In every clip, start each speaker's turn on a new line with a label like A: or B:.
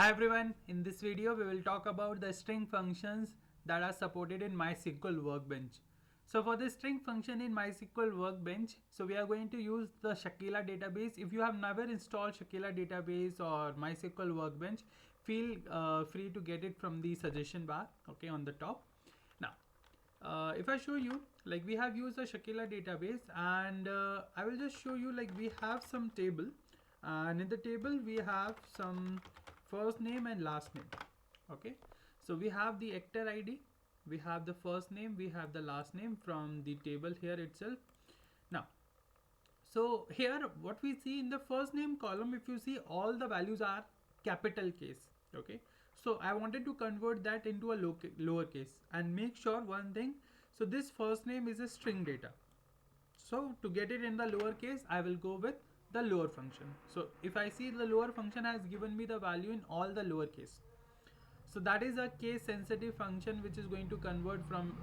A: Hi everyone, in this video we will talk about the string functions that are supported in Mysql Workbench. So for this string function in Mysql Workbench, so we are going to use the Shakila database. If you have never installed Shakila database or Mysql Workbench, feel free to get it from the suggestion bar, okay, on the top. Now, if I show you, like we have used a Shakila database and I will just show you like we have some table and in the table we have some first name and last name. Okay, so we have the actor ID, we have the first name, we have the last name from the table here itself. Now, so here what we see in the first name column, if you see, all the values are capital case. Okay, so I wanted to convert that into a lowercase and make sure one thing. So this first name is a string data. So to get it in the lowercase, I will go with the lower function. So if I see the lower function has given me the value in all the lowercase, so that is a case sensitive function which is going to convert from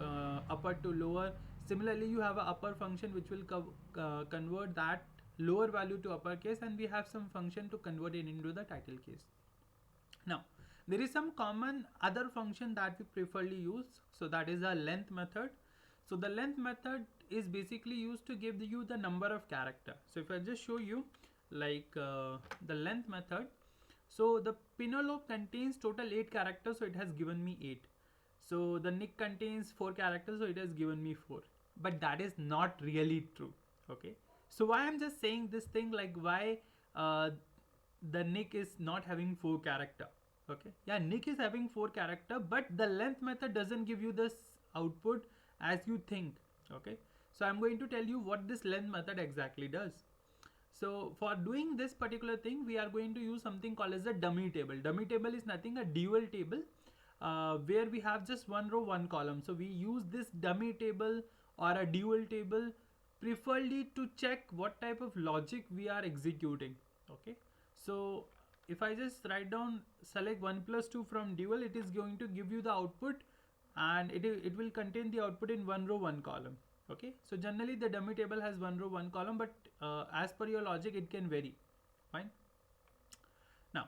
A: upper to lower. Similarly, you have a upper function which will convert that lower value to uppercase, and we have some function to convert it into the title case. Now, there is some common other function that we preferably use. So that is a length method. So the length method is basically used to give you the number of character. So if I just show you like the length method, so the Pinolop contains total 8 characters, so it has given me 8. So the nick contains 4 characters, so it has given me 4. But that is not really true. Okay. So why I'm just saying this thing, like why the nick is not having 4 character. Okay. Yeah, nick is having 4 character, but the length method doesn't give you this output as you think. Okay. So I'm going to tell you what this length method exactly does. So for doing this particular thing, we are going to use something called as a dummy table. Dummy table is nothing, a dual table where we have just one row, one column. So we use this dummy table or a dual table preferably to check what type of logic we are executing. Okay. So if I just write down select 1 plus 2 from dual, it is going to give you the output and it will contain the output in one row, one column. Okay, so generally the dummy table has one row, one column, but as per your logic it can vary. Fine. Now,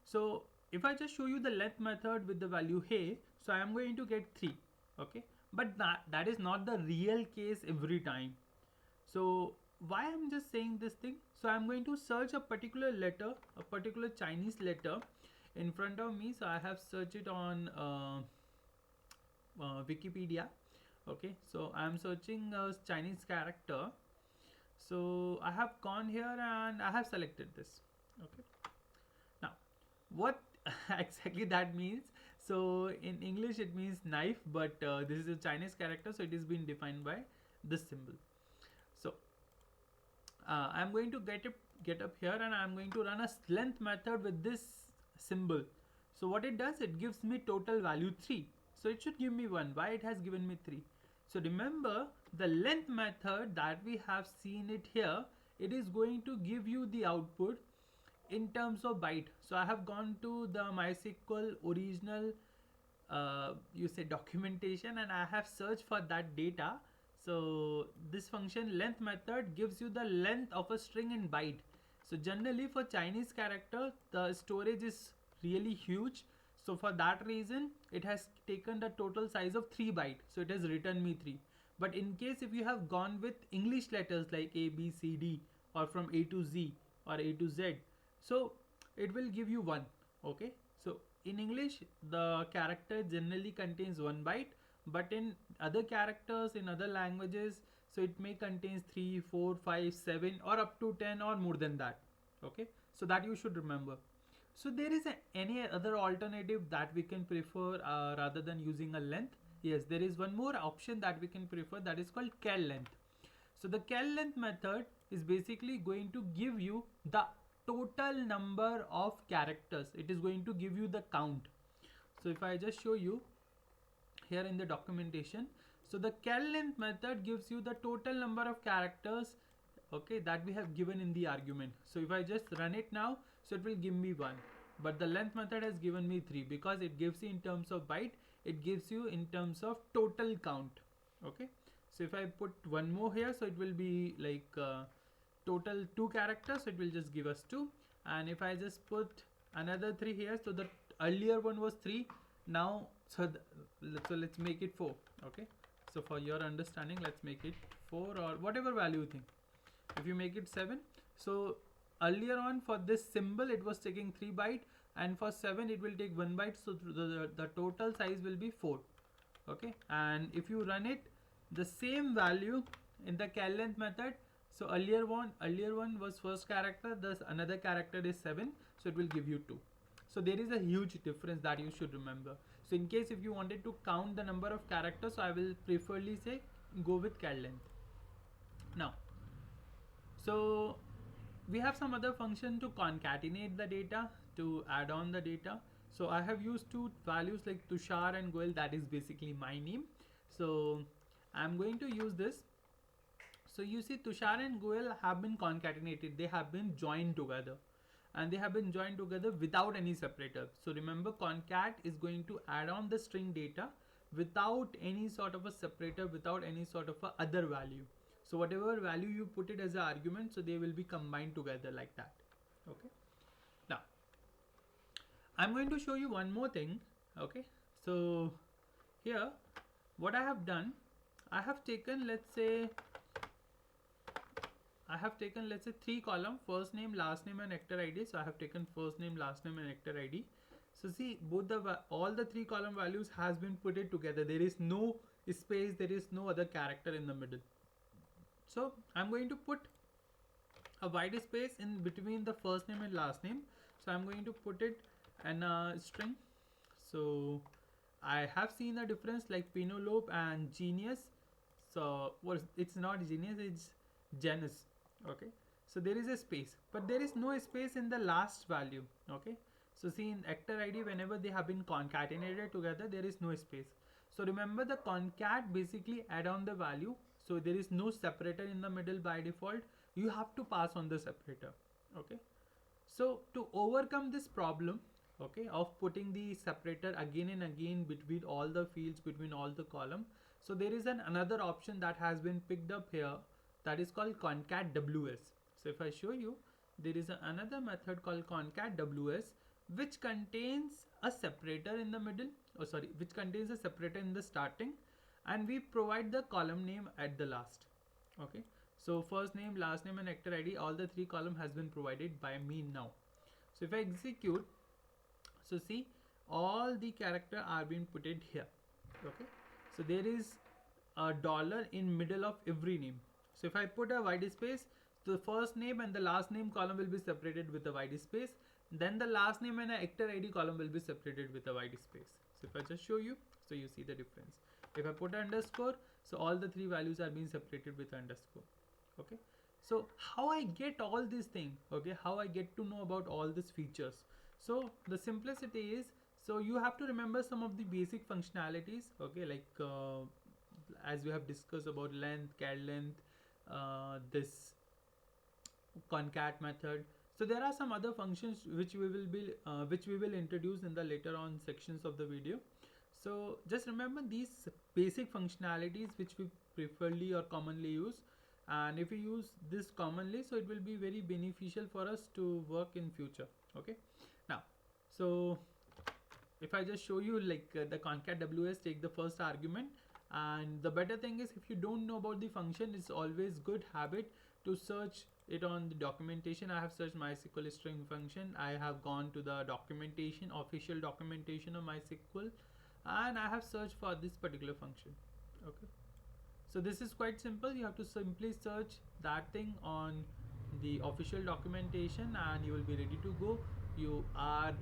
A: so if I just show you the length method with the value hey, so I am going to get 3. Okay, but that is not the real case every time. So why I'm just saying this thing, so I'm going to search a particular letter, a particular Chinese letter in front of me. So I have searched it on Wikipedia. Okay, so I am searching a Chinese character. So I have gone here and I have selected this. Okay, now what exactly that means, so in English it means knife, but this is a Chinese character, so it is being defined by this symbol. So I'm going to get up here and I'm going to run a length method with this symbol. So what it does, it gives me total value 3. So it should give me 1. Why it has given me 3? So remember the length method that we have seen it here, it is going to give you the output in terms of byte. So I have gone to the MySQL original you say documentation and I have searched for that data. So this function length method gives you the length of a string in byte. So generally for Chinese character the storage is really huge, so for that reason it has taken the total size of 3 byte, so it has returned me 3. But in case if you have gone with English letters like A, B, C, D, or from A to Z or A to Z, so it will give you 1. Okay, so in English the character generally contains 1 byte, but in other characters in other languages, so it may contains 3, 4, 5, 7 or up to 10 or more than that. Okay, so that you should remember. So there is any other alternative that we can prefer rather than using a length? Yes, there is one more option that we can prefer, that is called cal length. So the cal length method is basically going to give you the total number of characters. It is going to give you the count. So if I just show you here in the documentation, so the cal length method gives you the total number of characters, okay, that we have given in the argument. So if I just run it now, so it will give me 1, but the length method has given me 3 because it gives you in terms of byte, it gives you in terms of total count. Okay, so if I put one more here, so it will be like total 2 characters, so it will just give us 2. And if I just put another 3 here. So the earlier one was 3. Now, so let's make it 4. Okay. So for your understanding, let's make it 4 or whatever value you think. If you make it 7, so earlier on for this symbol it was taking 3 byte, and for 7 it will take 1 byte. So the total size will be 4. Okay. And if you run it, the same value in the char length method. So earlier one was first character, thus another character is 7, so it will give you 2. So there is a huge difference that you should remember. So in case if you wanted to count the number of characters, so I will preferably say go with char length. Now, so we have some other function to concatenate the data, to add on the data. So I have used two values like Tushar and Goel, that is basically my name. So I'm going to use this. So you see Tushar and Goel have been concatenated, they have been joined together, and they have been joined together without any separator. So remember, concat is going to add on the string data without any sort of a separator, without any sort of a other value. So whatever value you put it as an argument, so they will be combined together like that. Okay. Now I'm going to show you one more thing. Okay. So here what I have done, I have taken, let's say 3 column, first name, last name and actor ID. So I have taken first name, last name and actor ID. So see, all the 3 column values has been put it together. There is no space, there is no other character in the middle. So I'm going to put a white space in between the first name and last name. So I'm going to put it in a string. So I have seen a difference like Pinolope and Genius. So it's not Genius, it's Genus. Okay. So there is a space, but there is no space in the last value. Okay. So see, in actor ID, whenever they have been concatenated together, there is no space. So remember, the concat basically add on the value. So there is no separator in the middle by default. You have to pass on the separator. Okay. So to overcome this problem, okay, of putting the separator again and again between all the fields, between all the column, so there is another option that has been picked up here, that is called concat ws. So if I show you, there is another method called concat ws, which contains a separator in the middle, which contains a separator in the starting, and we provide the column name at the last. Okay. So first name, last name and actor ID, all the 3 column has been provided by me now. So if I execute, so see, all the character are being put in here. Okay. So there is a dollar in middle of every name. So if I put a white space, the first name and the last name column will be separated with a white space. Then the last name and actor ID column will be separated with a white space. So if I just show you, so you see the difference. If I put an underscore, so all the 3 values are being separated with underscore. Okay. So how I get all these things, okay, how I get to know about all these features. So the simplicity is, so you have to remember some of the basic functionalities, okay, like as we have discussed about length, char length, this concat method. So there are some other functions which we will introduce in the later on sections of the video. So just remember these basic functionalities which we preferably or commonly use, and if we use this commonly, so it will be very beneficial for us to work in future. Okay. Now, so if I just show you like the concat ws take the first argument, and the better thing is, if you don't know about the function, it's always good habit to search it on the documentation. I have searched MySQL string function. I have gone to the documentation, official documentation of MySQL, and I have searched for this particular function. Okay. So this is quite simple. You have to simply search that thing on the official documentation and you will be ready to go. You are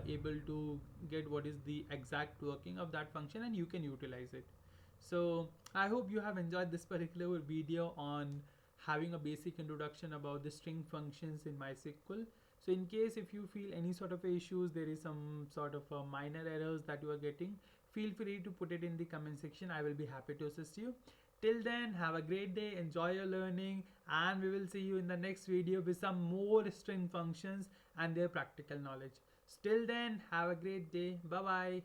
A: able to get what is the exact working of that function and you can utilize it. So I hope you have enjoyed this particular video on having a basic introduction about the string functions in MySQL. So in case if you feel any sort of issues, there is some sort of minor errors that you are getting, feel free to put it in the comment section. I will be happy to assist you. Till then, have a great day, enjoy your learning, and we will see you in the next video with some more string functions and their practical knowledge. Till then, have a great day. Bye bye.